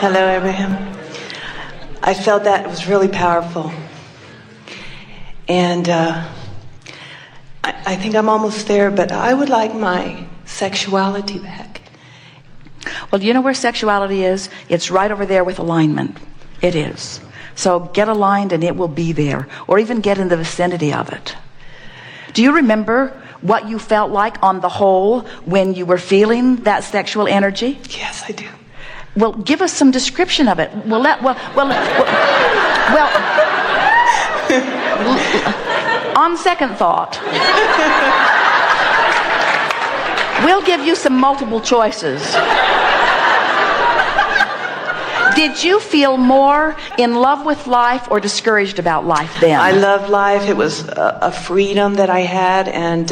Hello, Abraham. I felt that was really powerful. And I think I'm almost there, but I would like my sexuality back. Well, do you know where sexuality is? It's right over there with alignment. It is. So get aligned and it will be there, or even get in the vicinity of it. Do you remember what you felt like on the whole when you were feeling that sexual energy? Yes, I do. Well, give us some description of it. On second thought, we'll give you some multiple choices. Did you feel more in love with life or discouraged about life then? I loved life. It was a freedom that I had, and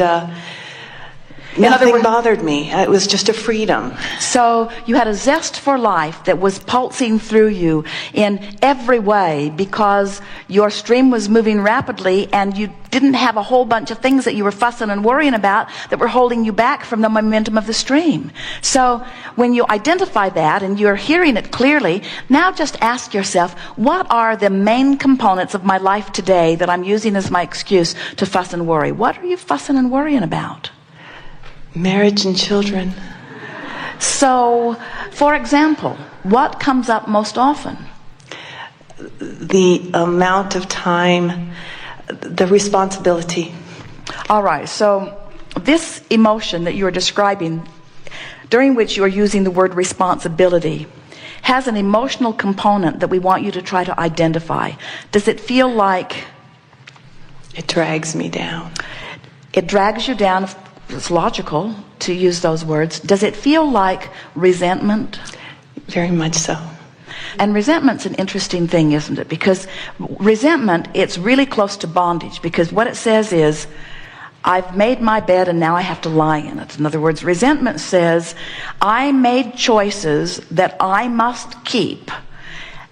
nothing bothered me. It was just a freedom. So you had a zest for life that was pulsing through you in every way because your stream was moving rapidly and you didn't have a whole bunch of things that you were fussing and worrying about that were holding you back from the momentum of the stream. So when you identify that and you're hearing it clearly, now just ask yourself, what are the main components of my life today that I'm using as my excuse to fuss and worry? What are you fussing and worrying about? Marriage and children. So, for example, what comes up most often? The amount of time, the responsibility. All right, so this emotion that you're describing, during which you're using the word responsibility, has an emotional component that we want you to try to identify. Does it feel like... It drags me down. It drags you down. It's logical to use those words. Does it feel like resentment? Very much so. And resentment's an interesting thing, isn't it? Because resentment, it's really close to bondage, because what it says is, I've made my bed and now I have to lie in it. In other words, resentment says, I made choices that I must keep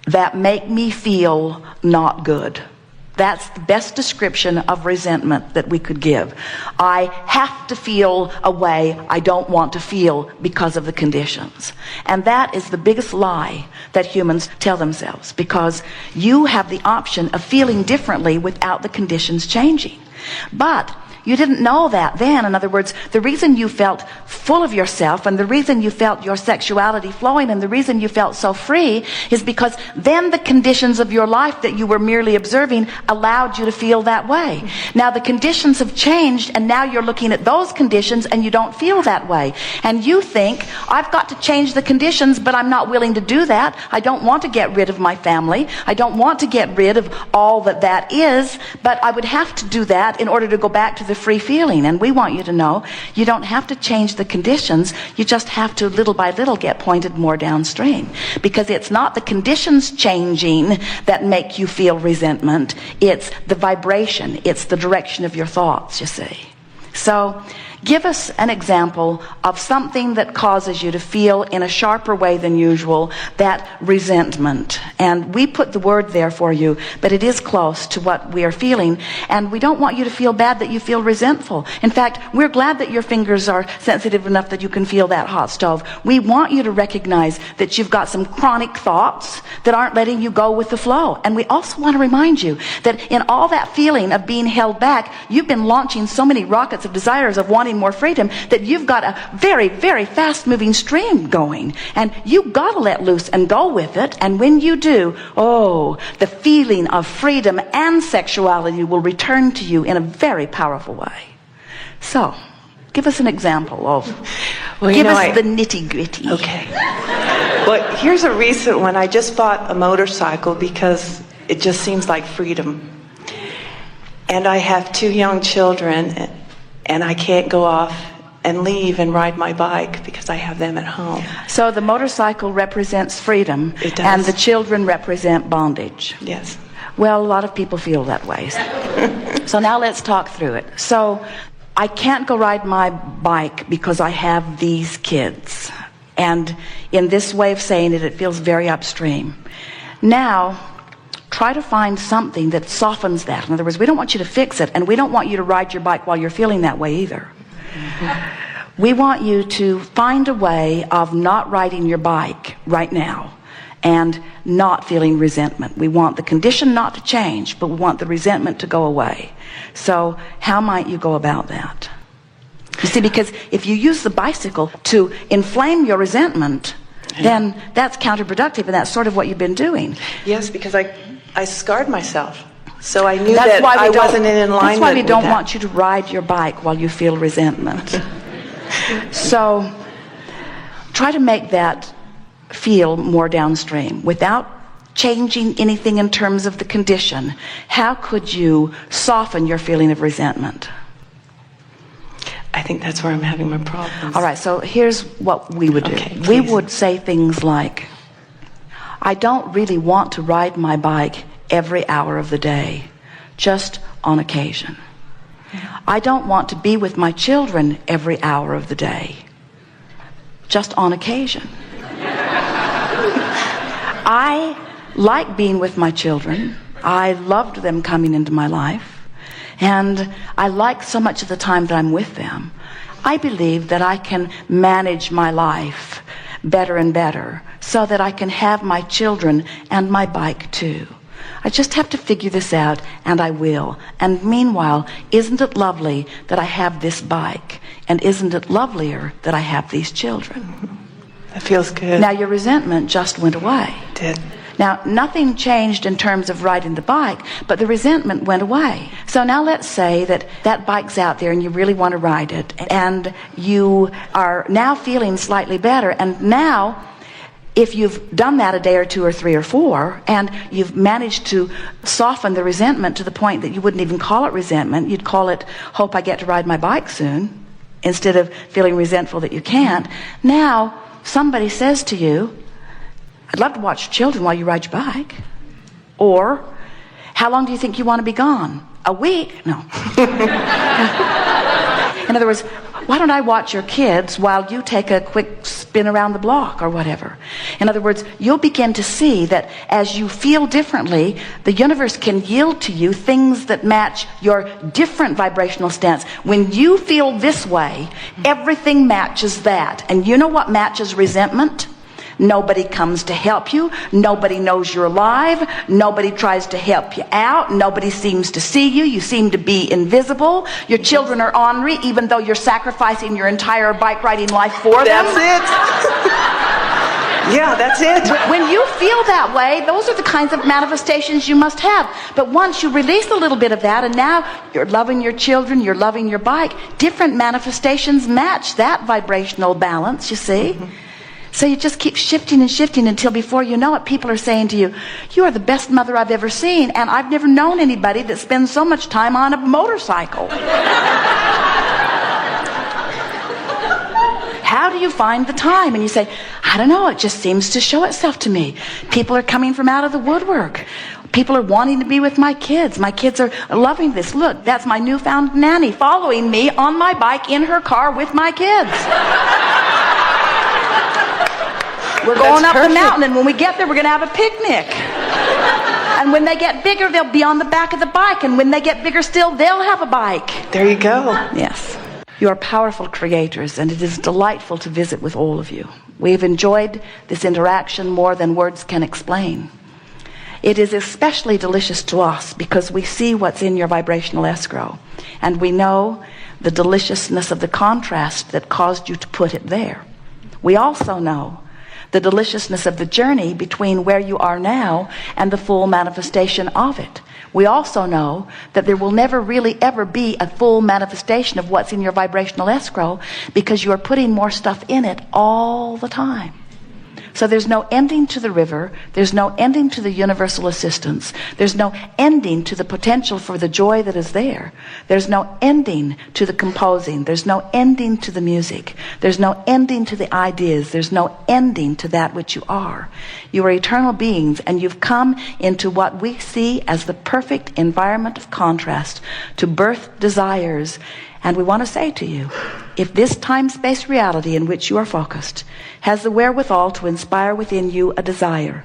that make me feel not good. That's the best description of resentment that we could give. I have to feel a way I don't want to feel because of the conditions. And that is the biggest lie that humans tell themselves, because you have the option of feeling differently without the conditions changing. But you didn't know that then. In other words, the reason you felt full of yourself and the reason you felt your sexuality flowing and the reason you felt so free is because then the conditions of your life that you were merely observing allowed you to feel that way. Now the conditions have changed and now you're looking at those conditions and you don't feel that way. And you think, I've got to change the conditions, but I'm not willing to do that. I don't want to get rid of my family. I don't want to get rid of all that is, but I would have to do that in order to go back to the free feeling. And we want you to know you don't have to change the conditions, you just have to little by little get pointed more downstream, because it's not the conditions changing that make you feel resentment, it's the vibration, it's the direction of your thoughts, you see. So give us an example of something that causes you to feel in a sharper way than usual that resentment. And we put the word there for you, but it is close to what we are feeling. And we don't want you to feel bad that you feel resentful. In fact, we're glad that your fingers are sensitive enough that you can feel that hot stove. We want you to recognize that you've got some chronic thoughts that aren't letting you go with the flow. And we also want to remind you that in all that feeling of being held back, you've been launching so many rockets of desires of wanting more freedom that you've got a very, very fast moving stream going, and you've got to let loose and go with it. And when you do, oh, the feeling of freedom and sexuality will return to you in a very powerful way. So give us an example of give us the nitty-gritty. Okay. Well, here's a recent one. I just bought a motorcycle because it just seems like freedom, and I have 2 young children, and I can't go off and leave and ride my bike because I have them at home. So the motorcycle represents freedom. It does. And the children represent bondage. Yes. Well, a lot of people feel that way. So now let's talk through it. So I can't go ride my bike because I have these kids. And in this way of saying it, it feels very upstream. Now, try to find something that softens that. In other words, we don't want you to fix it, and we don't want you to ride your bike while you're feeling that way either. We want you to find a way of not riding your bike right now and not feeling resentment. We want the condition not to change, but we want the resentment to go away. So how might you go about that? You see, because if you use the bicycle to inflame your resentment, then that's counterproductive, and that's sort of what you've been doing. Yes, because I scarred myself. So I knew That's that why we I don't- wasn't in alignment. That's why we with don't that. want you to ride your bike while you feel resentment. So try to make that feel more downstream without changing anything in terms of the condition. How could you soften your feeling of resentment? I think that's where I'm having my problems. All right, so here's what we would do. Okay, We please. would say things like, I don't really want to ride my bike every hour of the day, just on occasion. I don't want to be with my children every hour of the day, just on occasion. I like being with my children. I loved them coming into my life. And I like so much of the time that I'm with them. I believe that I can manage my life better and better so that I can have my children and my bike too. I just have to figure this out, and I will. And meanwhile, isn't it lovely that I have this bike? And isn't it lovelier that I have these children? That feels good. Now your resentment just went away. It did. Now, nothing changed in terms of riding the bike, but the resentment went away. So now let's say that that bike's out there and you really want to ride it, and you are now feeling slightly better. And now, if you've done that a day or two or three or four, and you've managed to soften the resentment to the point that you wouldn't even call it resentment, you'd call it, hope I get to ride my bike soon, instead of feeling resentful that you can't. Now, somebody says to you, I'd love to watch your children while you ride your bike. Or, how long do you think you want to be gone? A week? No. In other words, why don't I watch your kids while you take a quick spin around the block or whatever? In other words, you'll begin to see that as you feel differently, the universe can yield to you things that match your different vibrational stance. When you feel this way, everything matches that. And you know what matches resentment? Nobody comes to help you. Nobody knows you're alive. Nobody tries to help you out. Nobody seems to see you. You seem to be invisible. Your children are ornery, even though you're sacrificing your entire bike riding life for them. That's it. Yeah, that's it. When you feel that way, those are the kinds of manifestations you must have. But once you release a little bit of that, and now you're loving your children, you're loving your bike, different manifestations match that vibrational balance, you see. Mm-hmm. So you just keep shifting and shifting until before you know it, people are saying to you, you are the best mother I've ever seen, and I've never known anybody that spends so much time on a motorcycle. How do you find the time? And you say, I don't know, it just seems to show itself to me. People are coming from out of the woodwork. People are wanting to be with my kids. My kids are loving this. Look, that's my newfound nanny following me on my bike in her car with my kids. We're going up the mountain, and when we get there, we're going to have a picnic. And when they get bigger, they'll be on the back of the bike. And when they get bigger still, they'll have a bike. There you go. Yes. You are powerful creators, and it is delightful to visit with all of you. We've enjoyed this interaction more than words can explain. It is especially delicious to us because we see what's in your vibrational escrow, and we know the deliciousness of the contrast that caused you to put it there. We also know the deliciousness of the journey between where you are now and the full manifestation of it. We also know that there will never really ever be a full manifestation of what's in your vibrational escrow because you are putting more stuff in it all the time. So there's no ending to the river. There's no ending to the universal assistance. There's no ending to the potential for the joy that is there. There's no ending to the composing. There's no ending to the music. There's no ending to the ideas. There's no ending to that which you are. You are eternal beings, and you've come into what we see as the perfect environment of contrast to birth desires. And we want to say to you, if this time-space reality in which you are focused has the wherewithal to inspire within you a desire,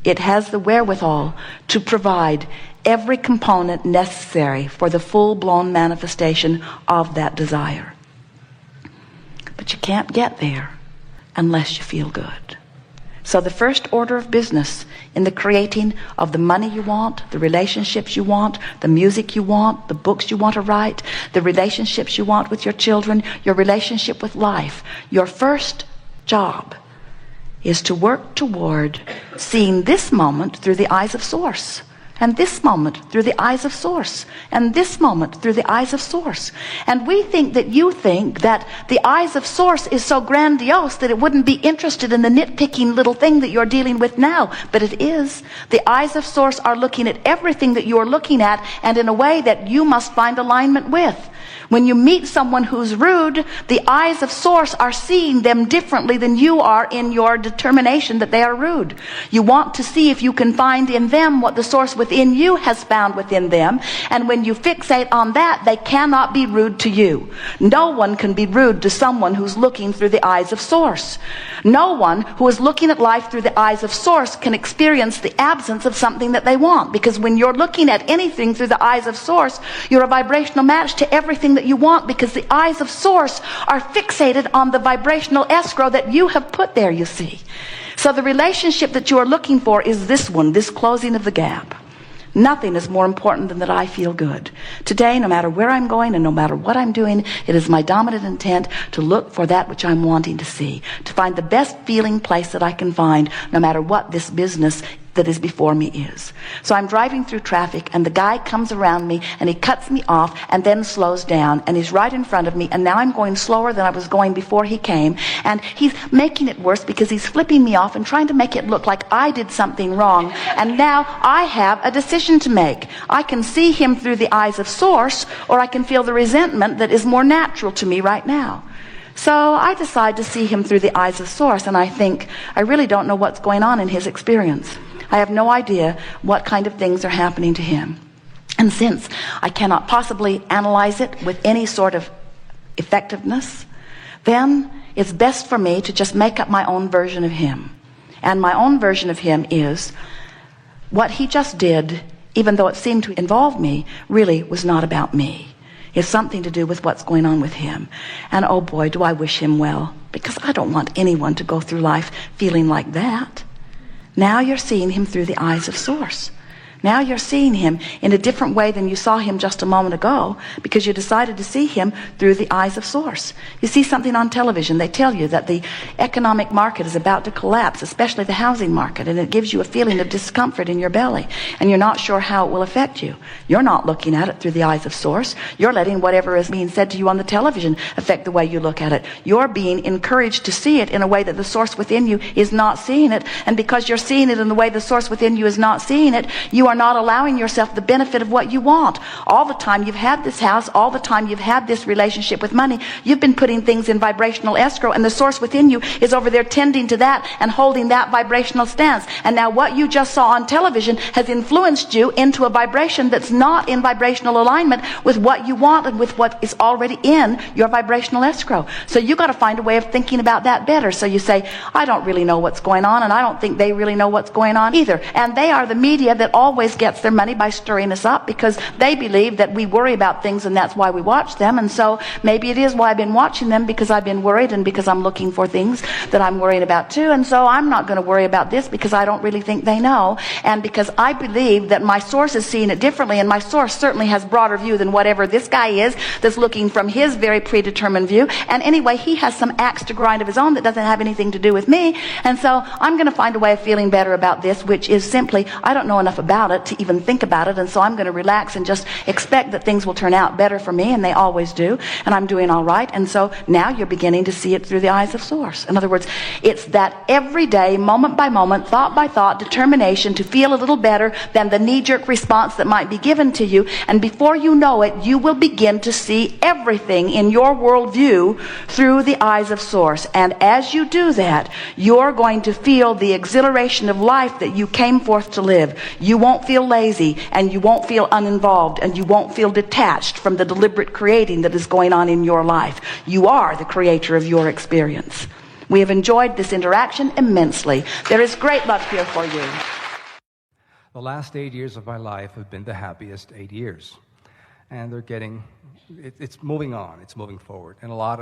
it has the wherewithal to provide every component necessary for the full-blown manifestation of that desire. But you can't get there unless you feel good. So the first order of business in the creating of the money you want, the relationships you want, the music you want, the books you want to write, the relationships you want with your children, your relationship with life, your first job is to work toward seeing this moment through the eyes of Source, and this moment through the eyes of Source, and this moment through the eyes of Source. And we think that you think that the eyes of Source is so grandiose that it wouldn't be interested in the nitpicking little thing that you're dealing with now. But it is. The eyes of Source are looking at everything that you're looking at, and in a way that you must find alignment with. When you meet someone who's rude, the eyes of Source are seeing them differently than you are in your determination that they are rude. You want to see if you can find in them what the Source within you has found within them. And when you fixate on that, they cannot be rude to you. No one can be rude to someone who's looking through the eyes of Source. No one who is looking at life through the eyes of Source can experience the absence of something that they want. Because when you're looking at anything through the eyes of Source, you're a vibrational match to everything that you want, because the eyes of Source are fixated on the vibrational escrow that you have put there, you see. So the relationship that you are looking for is this one, this closing of the gap. Nothing is more important than that I feel good. Today, no matter where I'm going and no matter what I'm doing, it is my dominant intent to look for that which I'm wanting to see, to find the best feeling place that I can find, no matter what this business that is before me is. So I'm driving through traffic, and the guy comes around me and he cuts me off and then slows down, and he's right in front of me, and now I'm going slower than I was going before he came, and he's making it worse because he's flipping me off and trying to make it look like I did something wrong. And now I have a decision to make. I can see him through the eyes of Source, or I can feel the resentment that is more natural to me right now. So I decide to see him through the eyes of Source, and I think, I really don't know what's going on in his experience. I have no idea what kind of things are happening to him. And since I cannot possibly analyze it with any sort of effectiveness, then it's best for me to just make up my own version of him. And my own version of him is, what he just did, even though it seemed to involve me, really was not about me. It's something to do with what's going on with him. And oh boy, do I wish him well, because I don't want anyone to go through life feeling like that. Now you're seeing him through the eyes of Source. Now you're seeing him in a different way than you saw him just a moment ago, because you decided to see him through the eyes of Source. You see something on television, they tell you that the economic market is about to collapse, especially the housing market, and it gives you a feeling of discomfort in your belly, and you're not sure how it will affect you. You're not looking at it through the eyes of Source. You're letting whatever is being said to you on the television affect the way you look at it. You're being encouraged to see it in a way that the Source within you is not seeing it, and because you're seeing it in the way the Source within you is not seeing it, you are not allowing yourself the benefit of what you want. All the time you've had this house, all the time you've had this relationship with money, you've been putting things in vibrational escrow, and the Source within you is over there tending to that and holding that vibrational stance. And now what you just saw on television has influenced you into a vibration that's not in vibrational alignment with what you want and with what is already in your vibrational escrow. So you got to find a way of thinking about that better. So you say, I don't really know what's going on, and I don't think they really know what's going on either. And they are the media that always gets their money by stirring us up, because they believe that we worry about things, and that's why we watch them. And so maybe it is why I've been watching them, because I've been worried, and because I'm looking for things that I'm worried about too. And so I'm not going to worry about this, because I don't really think they know, and because I believe that my Source is seeing it differently, and my Source certainly has broader view than whatever this guy is that's looking from his very predetermined view. And anyway, he has some axe to grind of his own that doesn't have anything to do with me. And so I'm going to find a way of feeling better about this, which is simply, I don't know enough about it to even think about it, and so I'm going to relax and just expect that things will turn out better for me, and they always do, and I'm doing all right. And so now you're beginning to see it through the eyes of Source. In other words, it's that everyday, moment by moment, thought by thought determination to feel a little better than the knee-jerk response that might be given to you, and before you know it, you will begin to see everything in your worldview through the eyes of Source. And as you do that, you're going to feel the exhilaration of life that you came forth to live. You won't feel lazy, and you won't feel uninvolved, and you won't feel detached from the deliberate creating that is going on in your life. You are the creator of your experience. We have enjoyed this interaction immensely. There is great love here for you. The last 8 years of my life have been the happiest 8 years. And they're getting, it's moving on, it's moving forward. And a lot of